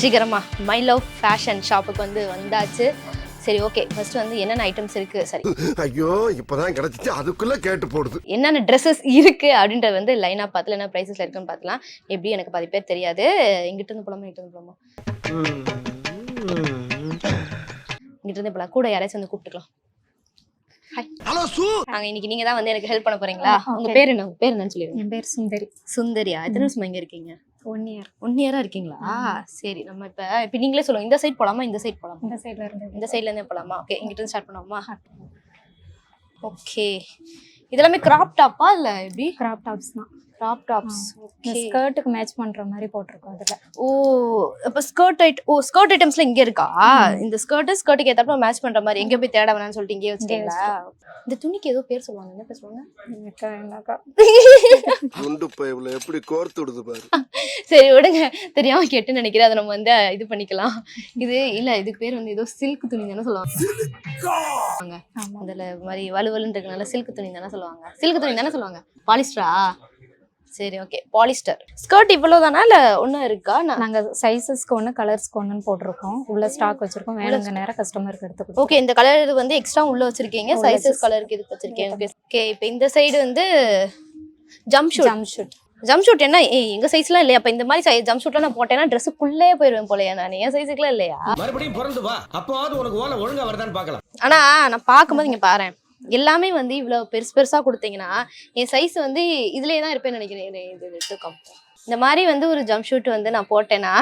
வெற்றிகரமா my love fashion ஷாப்புக்கு வந்தாச்சு. சரி, ஓகே. ஃபர்ஸ்ட் என்னென்ன ஐட்டம்ஸ் இருக்கு, சரி ஐயோ இப்பதான் கிடைச்சிச்சு, அதுக்குள்ள கேட்டு போடுது, என்னென்ன ட்ரெஸ்ஸஸ் இருக்கு அப்படின்றது லைனா பார்த்துல என்ன ப்ரைஸஸ்ல இருக்குன்னு பார்க்கலாம். எப்படி எனக்கு பாதி பேர் தெரியாது. இங்கிட்ட இருந்து போலாமா, இங்கிட்ட இருந்து போலாமா, இங்கிட்ட இருந்து போலாம். கூட யாராச்சும் கூப்பிட்டுக்கலாம். நாங்க இன்னைக்கு நீங்க தான் எனக்கு ஹெல்ப் பண்ண போறீங்களா? உங்க பேர் என்ன? உங்க பேர் என்னன்னு சொல்லிருங்க. என் பேர் சுந்தரி. சுந்தரியா? எத்தனை வருஷமா இங்க இருக்கீங்க? 1 year. 1 year இருக்கீங்களா? சரி, நம்ம இப்ப நீங்களே சொல்லுங்க, இந்த சைடு போலாமா, இந்த சைடு போலாமா? இந்த சைடுல இருந்து. இந்த சைடுல இருந்தே போலாமா? ஓகே, இங்கிட்ட இருந்து ஸ்டார்ட் பண்ணுவோமா? ஓகே. இதெல்லாமே கிராப் டாப்பா இல்ல எப்படி? கிராப் டாப்ஸ் தான். Crop tops. ஓகே. ஸ்கர்ட்டுக்கு மேட்ச் பண்ற மாதிரி போட்டுருக்கோம் அதுல. ஓ, அப்ப ஸ்கர்ட் ஐட்டம்ஸ்ல இங்க இருக்கா? இந்த ஸ்கர்ட்டுக்கு ஏத்தாப்புல மேட்ச் பண்ற மாதிரி எங்க போய் தேட வேணாம்னு சொல்லிட்டு இங்கே வச்சிட்டீங்களா? இந்த துணிக்கு ஏதோ பேர் சொல்லுவாங்க, என்ன பேர் சொல்லுவாங்க? குண்டு பைப்ல எப்படி கோர்த்து விடுது பாரு. சரி விடுங்க, தெரியாம கேட்டு நினைக்கிறேன். அதை நம்ம இது பண்ணிக்கலாம். இது இல்ல, இதுக்கு பேர் ஏதோ சில்க் துணி தானே சொல்லுவாங்க. அதுல மாதிரி வலுவலுன்னு இருக்கனால சில்க் துணி தானே சொல்லுவாங்க. சில்க் துணி தானே சொல்லுவாங்க. பாலிஸ்டரா? சரி, ஓகே. பாலிஸ்டர். ஸ்கர்ட் இவ்வளவுதானா இல்ல ஒன்னும் இருக்கா? நாங்க சைஸஸ்க்கு ஒண்ணு, கலர்ஸ்க்கு ஒண்ணுன்னு போட்டிருக்கோம். உள்ள ஸ்டாக் வச்சிருக்கோம். வேணுங்க நேரம் கஸ்டமருக்கு எடுத்து. ஓகே, இந்த கலர் எக்ஸ்ட்ரா உள்ள வச்சிருக்கீங்க. சைஸஸ் கலருக்கு இதுக்கு வச்சிருக்கீங்க. ஓகே, இப்போ இந்த சைடு ஜம்ப் ஷூட் என்ன எங்க சைஸ்லாம் இல்லையா? அப்ப இந்த மாதிரி ஜம்ப் ஷூட்லாம் நான் போட்டேன்னா ட்ரெஸ்ஸுக்குள்ளே போயிருவேன் போலயா? நான் என் சைஸுக்குலாம் இல்லையா? மறுபடியும் பிறந்து வா, அப்போவாது உனக்கு ஓலை ஒழுங்கா வருதான்னு பார்க்கலாம். ஆனா நான் பார்க்கும்போது இங்க பாரு, எல்லாமே இவ்வளவு பெருசா கொடுத்தீங்கன்னா என் சைஸ் இதுலயே தான் இருப்பேன்னு நினைக்கிறேன். இந்த மாதிரி ஒரு ஜம்ப் ஷூட் நான் போட்டேன்னா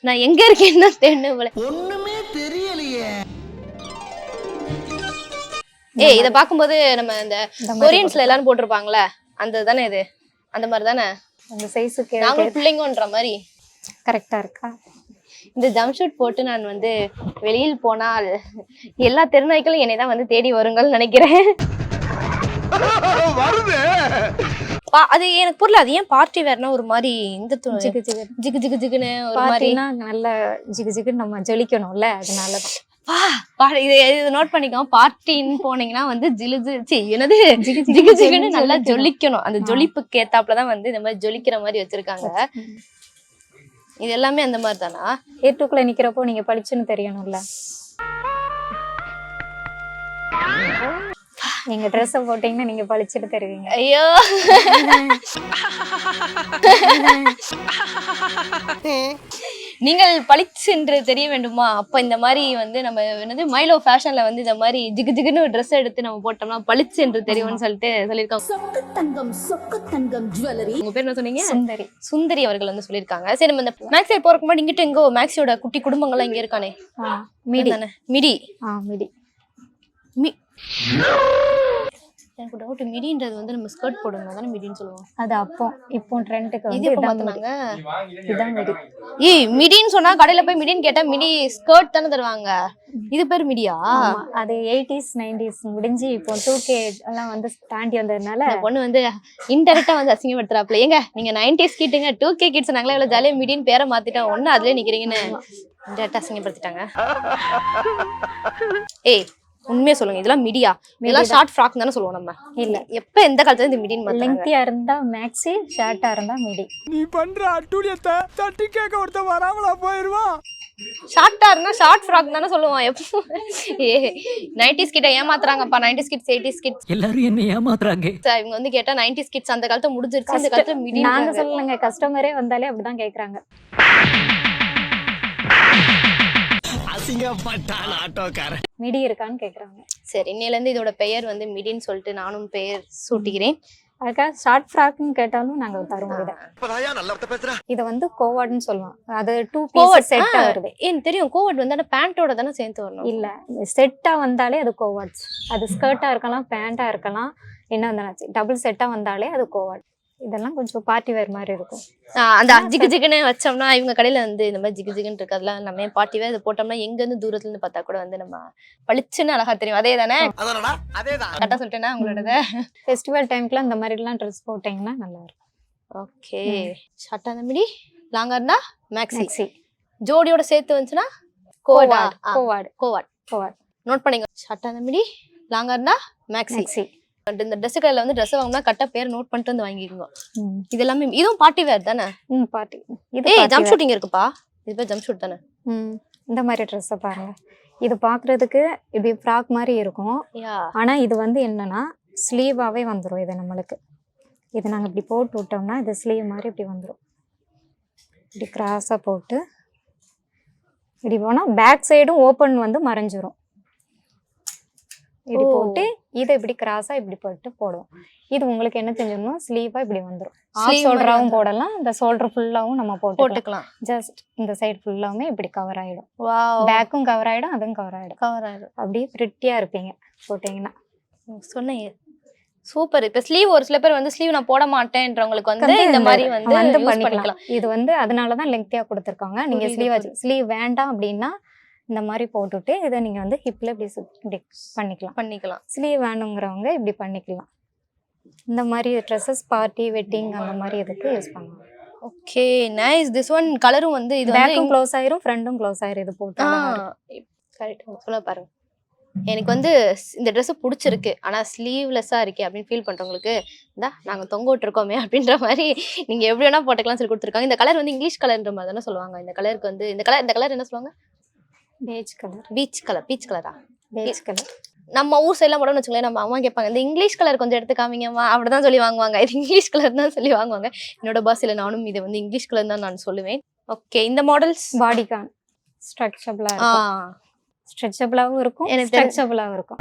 நான் எங்க இருக்கேன்னு தெரியல. ஒண்ணுமே தெரியலையே. இத பாக்கும்போது நம்ம இந்த கொரியன்ஸ்ல எல்லாரும் போட்டிருப்பாங்களே, அந்த தானே இது? அந்த மாதிரி தானே அந்த சைஸுக்கு நாங்க பிள்ளைங்கன்ற மாதிரி கரெக்டா இருக்கா? இந்த ஜம்ப் ஷூட் போட்டு நான் வெளியில் போனால் எல்லா தெருநாய்களும் என்னை தான் தேடி வருங்கன்னு நினைக்கிறேன். அது எனக்கு புரியல, அது ஏன் பார்ட்டி வேர்னா ஒரு மாதிரி இந்த ஜிகு ஜிகு ஜிகு ஜிகுன்னு ஒரு மாதிரி நல்ல ஜிகு ஜிகுன்னு நம்ம ஜொலிக்கணும்ல, அதனாலதான். இது நோட் பண்ணிக்கோ. பார்ட்டின்னு போனீங்கன்னா என்னது ஜிகு ஜிகுன்னு நல்லா ஜொலிக்கணும். அந்த ஜொலிப்புக்கு ஏத்தாப்புலதான் இந்த மாதிரி ஜொலிக்கிற மாதிரி வச்சிருக்காங்க. இது எல்லாமே அந்த மாதிரி தானா? ஏட்டுக்குள்ள நிக்கிறப்போ நீங்க படிச்சுன்னு தெரியணும்ல. நீங்க ட்ரெஸ் போட்டீங்கன்னா நீங்க பளிச்சுட்டு தெரிவிங்க. ஐயோ, நீங்கள் பளிச்சென்று தெரிய வேண்டுமா? அப்ப இந்த மாதிரி நம்ம மைலோ ஃபேஷன்ல இந்த மாதிரி ஜிகு ஜிகுன்னு ஒரு ட்ரெஸ் எடுத்து நம்ம போட்டோம்னா பளிச்சென்று தெரியும்னு சொல்லியிருக்காங்க. உங்க பேர் என்ன சொன்னீங்க? சுந்தரி. சுந்தரி அவர்கள் சொல்லியிருக்காங்க. சரி, நம்ம இந்த மேக்ஸில் போறதுக்கு முன்னாடி இங்கிட்ட எங்கோ மேக்ஸியோட குட்டி குடும்பங்கள்லாம் இங்க இருக்கானே, மிடி தானே? மிடி. மிடி. எனக்கு டவுட், மிடின்றது நம்ம ஸ்கர்ட் போடுங்க தானே மிடின்னு சொல்லுவோம். அது இப்போ ட்ரெண்டுக்கு இது எப்ப மாத்துனாங்க? இதான் மிடி. மிடின்னு சொன்னா கடையில போய் மிடின்னு கேட்டா மிடி ஸ்கர்ட் தானே தருவாங்க. இது பேர் மிடியா? அது 80s 90s முடிஞ்சு இப்போ 2K எல்லாம் தாண்டி வந்ததுனால பொண்ணு இன்டெரக்டா அசிங்கப்படுத்துறாப்ல. ஏங்க நீங்க 90s கிட்டுங்க, 2K கிட்ஸ் நாங்களே எவ்வளவு ஜாலியா மிடின்னு பேரை மாத்திட்டோம், ஒண்ணு அதுலயே நிக்கிறீங்கன்னு இன்டெரக்டா அசிங்கப்படுத்திட்டாங்க. உண்மையா சொல்லுங்க, இதெல்லாம் மிடியா? இதெல்லாம் ஷார்ட் ஃப்ராக் தானே சொல்லுவோம் நம்ம. இல்ல, எப்ப எந்த காலத்துல இந்த மிடின்னு லெங்தியா இருந்தா மேக்ஸி, ஷார்ட்டா இருந்தா மிடி. நீ பண்ற அட்டூழியத்தை தட்டி கேட்க ஒருத்த வராமலா போயிருவான். ஷார்ட்டா இருந்தா ஷார்ட் ஃப்ராக் தானே சொல்லுவோம். எப்போ 90s கிட்ட ஏமாத்துறாங்கப்பா. 90s கிட்ஸ் 80s கிட்ஸ் எல்லாரும் என்ன ஏமாத்துறாங்க. இவங்க கேட்டா 90s கிட்ஸ் அந்த காலத்துல முடிஞ்சிருச்சு, இந்த காலத்துல மிடி. நாங்க சொல்லலங்க, கஸ்டமரே வந்தாலே அப்படிதான் கேக்குறாங்க. மிடி இருக்கான்னு கேக்குறாங்க. சரி, இன்னையில இருந்து இதோட பெயர் மிடின்னு சொல்லிட்டு நானும் பெயர் சூட்டிக்கிறேன். அதுக்கா ஷார்ட் ஃப்ராக்னு கேட்டாலும் நாங்க தருவோம். இதை கோவாட்னு சொல்லுவோம். அது 2 பீஸ் செட்டா வருது. தெரியும், கோவாட் அந்த பேண்டோட தானே சேர்த்து வரணும். இல்ல, செட்டா வந்தாலே அது கோவாட்ஸ். அது ஸ்கர்ட்டா இருக்கலாம், பேண்டா இருக்கலாம், என்ன டபுள் செட்டா வந்தாலே அது கோவாட். இதெல்லாம் கொஞ்சம் பார்ட்டி வேர் மாதிரி இருக்கும். அந்த ஜிகு ஜிகுன்னு வச்சோம்னா இவங்க கடையில இந்த மாதிரி ஜிகு ஜிகுன்னு இருக்கு. அதெல்லாம் நம்ம பார்ட்டி வேர் போட்டோம்னா எங்க இருந்து தூரத்துல இருந்து பார்த்தா கூட நம்ம பளிச்சுன்னு அழகா தெரியும். அதே தானே? கரெக்டா சொல்லிட்டேன்னா உங்களோட ஃபெஸ்டிவல் டைம்க்குலாம் இந்த மாதிரி எல்லாம் ட்ரெஸ் போட்டீங்கன்னா நல்லா இருக்கும். ஓகே. ஷார்ட்டா அந்த மிடி, லாங்கா இருந்தா மேக்ஸி, ஜோடியோட சேர்த்து வந்துச்சுன்னா கோவாட். கோவாட் கோவாட் கோவாட் நோட் பண்ணிங்க. ஷார்ட்டா அந்த மிடி, லாங்கா இருந்தா மேக்ஸி. இந்த ட்ரெஸ் கடையில ட்ரெஸ் வாங்கினா கரெக்டா பேர் நோட் பண்ணிட்டு வாங்கிக்கோங்க. இது எல்லாமே இதுவும் பார்ட்டி வேர் தானே? பார்ட்டி. ஜம்ப் ஷூட்டிங் இருக்குப்பா. இது பேர் ஜம்ப் ஷூட் தானே? இந்த மாதிரி ட்ரெஸ்ஸை பாருங்க. இது பார்க்குறதுக்கு இப்படி ஃப்ராக் மாதிரி இருக்கும். யா ஆனால் இது வந்து என்னன்னா ஸ்லீவாகவே வந்துடும். இது நம்மளுக்கு இது நாங்கள் இப்படி போட்டு விட்டோம்னா இது ஸ்லீவ் மாதிரி இப்படி வந்துடும். இப்படி கிராஸாக போட்டு இப்படி போனால் பேக் சைடும் ஓப்பன் வந்து மறைஞ்சிரும். இப்படி போட்டு இதை இப்படி கிராஸாக இப்படி போட்டு போடுவோம். இது உங்களுக்கு என்ன செஞ்சிடணும், ஸ்லீவாக இப்படி வந்துடும். ஷோல்டராகவும் போடலாம், இந்த ஷோல்டர் ஃபுல்லாகவும் நம்ம போட்டுக்கலாம். ஜஸ்ட் இந்த சைடு ஃபுல்லாவுமே இப்படி கவர் ஆகிடும். வாவ் பேக்கும் கவர் ஆகிடும், அதுவும் கவர் ஆகிடும். கவர் ஆயிடும். அப்படியே ப்ரிட்டியாக இருப்பீங்க போட்டிங்கன்னா. சொன்னேன் சூப்பர். இப்ப ஸ்லீவ் ஒரு சில பேர் வந்து ஸ்லீவ் நான் போட மாட்டேன்றவங்களுக்கு வந்து இந்த மாதிரி வந்து யூஸ் பண்ணிக்கலாம். இது வந்து அதனாலதான் லெங்க்தியா கொடுத்துருக்காங்க. நீங்க ஸ்லீவ் வேண்டாம் அப்படின்னா இந்த மாதிரி போட்டுட்டு இதை நீங்க வந்து ஹிப்ல இப்படி பண்ணிக்கலாம். ஸ்லீவ் வேணுங்கிறவங்க இப்படி பண்ணிக்கலாம். இந்த மாதிரி ட்ரெஸ்ஸஸ் பார்ட்டி வெட்டிங் அந்த மாதிரி இதுக்கு யூஸ் பண்ணுவாங்க. Okay nice. திஸ் ஒன் கலரும் வந்து இது பேக்கும் க்ளோஸ் ஆயிரும், ஃப்ரண்ட்டும் க்ளோஸ் ஆயிரும். இது போட்டு கரெக்ட் சொல்ல பாருங்க. எனக்கு வந்து இந்த ட்ரெஸ் பிடிச்சிருக்கு ஆனா ஸ்லீவ்லெஸ்ஸா இருக்கே அப்படின்னு ஃபீல் பண்றவங்களுக்கு இந்தா நாங்க தொங்க விட்டுருக்கோமே அப்படின்ற மாதிரி நீங்க எப்படி வேணா போட்டுக்கலாம் சொல்லி கொடுத்துருக்காங்க. இந்த கலர் வந்து இங்கிலீஷ் கலர்ன்ற மாதிரி தானே சொல்லுவாங்க. இந்த கலருக்கு வந்து இந்த கலர் என்ன சொல்லுவாங்க? Peach colour. பீச் கலரா? Peach colour. நம்ம ஊர் சைட்லாம் போடணும்னு வச்சுக்கோங்களேன், நம்ம அம்மா கேட்பாங்க இந்த இங்கிலீஷ் கலர் கொஞ்சம் எடுத்து காமிங்கம்மா அப்படிதான் சொல்லி வாங்குவாங்க. இது இங்கிலீஷ் கலர் தான் சொல்லி வாங்குவாங்க. என்னோட பாஷையில நானும் இது வந்து இங்கிலீஷ் கலர் தான் நான் சொல்லுவேன். ஓகே இந்த மாடல்ஸ் பாடிகான் ஸ்ட்ரெச்சபிளா இருக்கும். ஸ்ட்ரெச்சபிளாவும் இருக்கும், ஸ்ட்ரெச்சபிளாவும் இருக்கும்.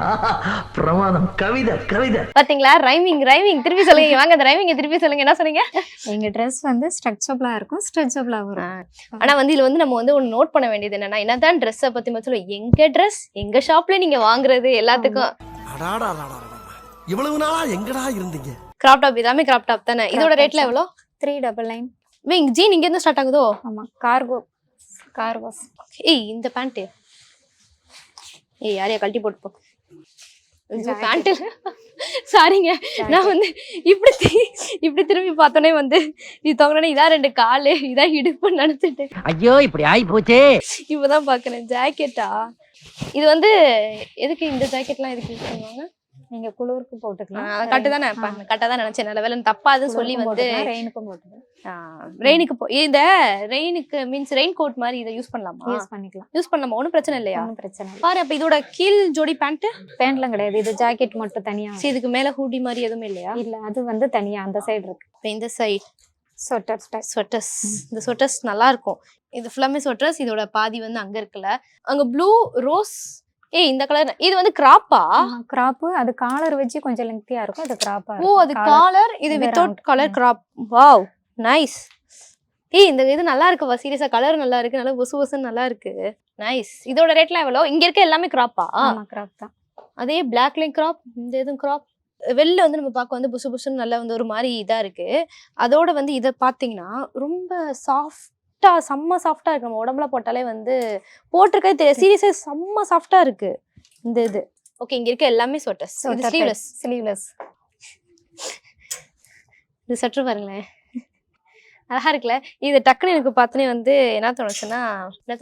பிரமாதம். கவிதை பாத்தீங்களா? ரைமிங் திருப்பி சொல்லுங்க. வாங்க அந்த ரைமிங்க திருப்பி சொல்லுங்க. என்ன சொன்னீங்க? எங்க ட்ரெஸ் வந்து ஸ்ட்ரெச்சபிளா இருக்கும், ஸ்ட்ரெச்சபிளாவும் இருக்கும். ஆனா வந்து இதுல வந்து நம்ம வந்து ஒன்னு நோட் பண்ண வேண்டியது என்னன்னா, என்னதான் ட்ரெஸ்ஸை பத்தி மட்டும் சொல்லுவோம், எங்க ட்ரெஸ் எங்க ஷாப்ல நீங்க வாங்குறது எல்லாத்துக்கும் இவ்வளவு நாளா எங்கடா இருந்தீங்க? கிராப் டாப் எல்லாமே கிராப் டாப் தானே. இதோட ரேட்ல எவ்வளோ? 399. வீங் ஜீன் இங்க இருந்து ஸ்டார்ட் ஆகுதோ? ஆமா, கார்கோஸ். ஏய் இந்த பேண்ட் யாரையா கழட்டி போட்டு போ. பேண்ட் சாரிங்க, நான் வந்து இப்படி திரும்பி பார்த்தோன்னே வந்து இது தொங்கனே இதான் 2 காலு இதான் இடுப்புன்னு நினைச்சிட்டு ஐயோ இப்படி ஆயி போச்சே. இப்பதான் பாக்குறேன். ஜாக்கெட்டா இது வந்து எதுக்கு இந்த ஜாக்கெட்லாம் எதுக்கு யூஸ் பண்ணுவாங்க? நீங்க குளிருக்கு போட்டுக்கலாம். கட்டு தானே கரெக்டா தான் நினைச்சேன். நல்ல வேலை தப்பாதுன்னு சொல்லி வந்து ரெயினுக்கும் போட்டுக்கலாம். ரெயினுக்கு இந்த ரெயினுக்கு மீன்ஸ் ரெயின் கோட் மாதிரி இதை யூஸ் பண்ணலாமா? யூஸ் பண்ணலாமா? ஒன்றும் பிரச்சனை இல்லையா? பிரச்சனை பாரு. அப்ப இதோட கீழ் ஜோடி பேண்ட்லாம் கிடையாது, இது ஜாக்கெட் மட்டும் தனியா. இதுக்கு மேல ஹூடி மாதிரி எதுவுமே இல்லையா? இல்ல, அது வந்து தனியா அந்த சைடு இருக்கு. இந்த சைடு ஸ்வெட்டர்ஸ். இந்த ஸ்வெட்டர்ஸ் நல்லா இருக்கும். இது ஃபுல்லாமே ஸ்வெட்டர்ஸ். இதோட பாதி வந்து அங்க இருக்குல்ல, அங்க ப்ளூ ரோஸ். இந்த கலர் இது வந்து கிராப்பா? கிராப். அது காலர் வச்சு கொஞ்சம் லெங்தியா இருக்கும், அது கிராப்பா. ஓ அது காலர், இது without colour crop. Wow nice. இந்த இது நல்லா இருக்குவா? சீரியஸா கலர் நல்லா இருக்கு, நல்லா புசுன்னு நல்லா இருக்கு. நைஸ். இதோட ரேட்லாம் எவ்வளோ? இங்க இருக்க எல்லாமே கிராப்பா? ஆமா கிராப் தான். அதே பிளாக்லையும் கிராப், இந்த இதுவும் கிராப். வெளில வந்து நம்ம பார்க்க வந்து புசுன்னு நல்லா வந்து ஒரு மாதிரி இதா இருக்கு. அதோட வந்து இதை பாத்தீங்கன்னா ரொம்ப செம்ம சாஃப்டா இருக்கு. நம்ம உடம்புல போட்டாலே வந்து போட்டிருக்கே தெரியும். சீரியஸா செம்ம சாஃப்டா இருக்கு இந்த இது. ஓகே இங்க இருக்க எல்லாமே ஸ்வெட்டர்ஸ். இது ஸ்லீவ்லெஸ். இது சற்று பாருங்களேன், அழகா இருக்குல்ல. இது டக்குன்னு எனக்கு பார்த்தோன்னே வந்து என்ன தோணுச்சுன்னா,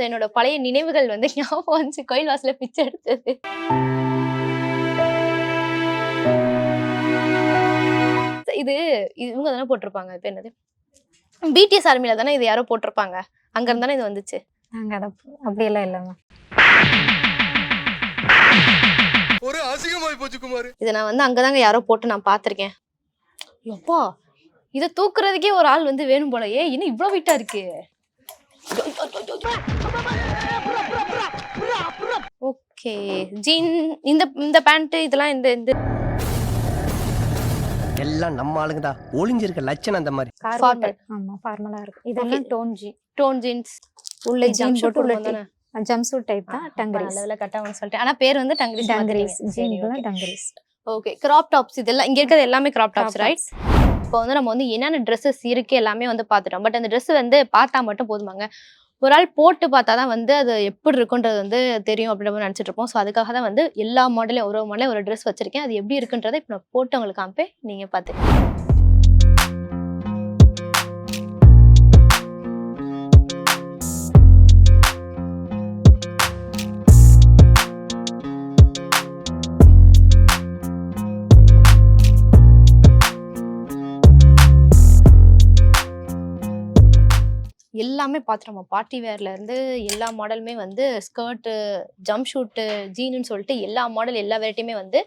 என்னோட பழைய நினைவுகள் வந்து ஞாபகம் வந்துச்சு. கோயில் வாசல பிச்சை எடுத்தது. இது இவங்க தானே போட்டிருப்பாங்க. இப்ப என்னது பிடிஎஸ் ஆர்மில தானே இது யாரோ போட்டிருப்பாங்க. அங்க இருந்தானே இது வந்துச்சு. நாங்க அத அப்படியெல்லாம் இல்லைங்க. ஒரு அசிங்கமாய் போச்சு குமார். இதை நான் வந்து அங்கதாங்க யாரோ போட்டு நான் பார்த்திருக்கேன். எப்பா இதை தூக்குறதுக்கே ஒரு ஆள் வந்து வேணும் போலயே. இன்னும் இவ்வளவு வெயிட்டா இருக்கு. ஓகே ஜீன், இந்த பேண்ட் இதெல்லாம் இந்த எல்லாம் நம்ம ஆளுங்கடா. ஒளிஞ்சிருக்க லட்சணம் அந்த மாதிரி. ஆமா ஃபார்மலா இருக்கு. இதெல்லாம் டோன் ஜீன்ஸ். உள்ள ஜீன் போட்டு உள்ள ஜம்ப் சூட் டைப் தான். டங்கரிஸ் லெவல்ல கட்டாவன்னு சொல்லிட்டேன். ஆனா பேர் வந்து டங்கரிஸ். ஜீன்ல டங்கரிஸ். ஓகே கிராப் டாப்ஸ் இதெல்லாம் இங்க இருக்கிறது எல்லாமே கிராப் டாப்ஸ் ரைட்? இப்போ வந்து நம்ம வந்து என்னென்ன ட்ரெஸ்ஸஸ் இருக்கு எல்லாமே வந்து பார்த்துட்டோம். பட் அந்த ட்ரெஸ் வந்து பார்த்தா மட்டும் போதுமாங்க. ஒரு ஆள் போட்டு பார்த்தா தான் வந்து அது எப்படி இருக்குன்றது வந்து தெரியும் அப்படின்ற மாதிரி நினச்சிட்டு இருப்போம். ஸோ அதுக்காக தான் வந்து எல்லா மாடலையும் ஒரு மாடலையும் ஒரு ட்ரெஸ் வச்சிருக்கேன். அது எப்படி இருக்குன்றதை இப்போ நான் போட்டு உங்களுக்கு காமிப்பேன், நீங்கள் பார்த்து. எல்லா எல்லாமே பார்த்துட்டோம். பார்ட்டி வேர்ல இருந்து எல்லா மாடலுமே வந்து ஸ்கர்ட்டு, ஜம்ப் ஷூட்டு, ஜீனுன்னு சொல்லிட்டு எல்லா மாடல் எல்லா வெரைட்டியுமே வந்து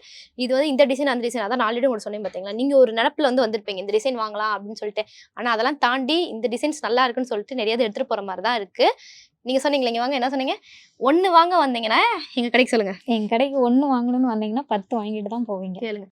இது வந்து இந்த டிசைன் அந்த டிசைன் அதான் நான் ஆல்ரெடி உங்களுக்கு சொன்னேன் பார்த்தீங்களா, நீங்க ஒரு நினப்புல வந்து வந்திருப்பீங்க இந்த டிசைன் வாங்கலாம் அப்படின்னு சொல்லிட்டு. ஆனா அதெல்லாம் தாண்டி இந்த டிசைன்ஸ் நல்லா இருக்குன்னு சொல்லிட்டு நிறைய எடுத்துட்டு போற மாதிரி தான் இருக்கு. நீங்க சொன்னீங்களா இங்க வாங்க, என்ன சொன்னீங்க? 1 வாங்க வந்தீங்கன்னா எங்க கடைக்கு சொல்லுங்க. என் கடைக்கு 1 வாங்கணும்னு வந்தீங்கன்னா 10 வாங்கிட்டு தான் போவீங்க. கேளுங்க.